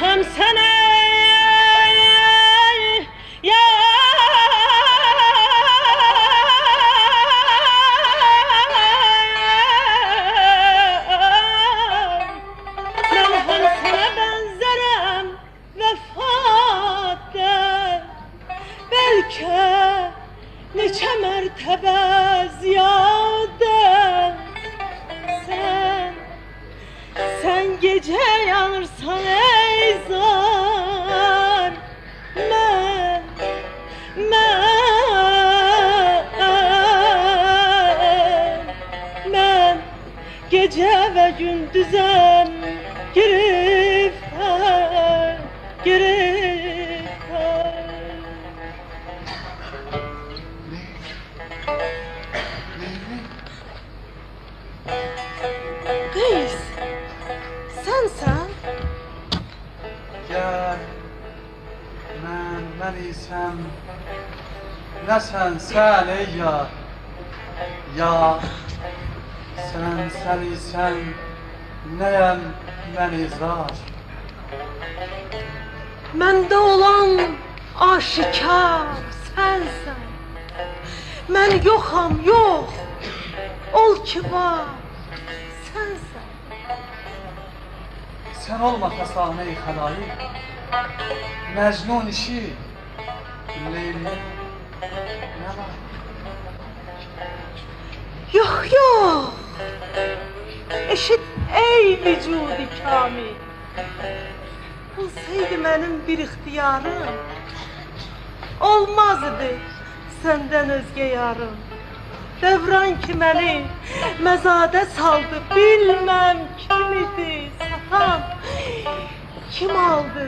hem sene ya ben hem sana benzerem vefat belki neçe mertebe ziyade sen gece yanırsan ey zar ben gece ve gündüzem giriftar Qeys, sensən? Gəl, mən isəm, nə sən ey yar, yar, sən isəm, nəyəm mən izar. Məndə olan aşikar sənsən. Mən yoxam, yox, ol ki var, sənsən. Sən olma fəsanə-i xəlayi, Məcnun işi, Leyli, nə var? Yox, yox, eşit ey vücudi kamil. Olsaydı mənim bir ixtiyarım, olmazdı səndən özgə yarım. Devran ki məni məzadə saldı, bilməm kim idi satan, kim aldı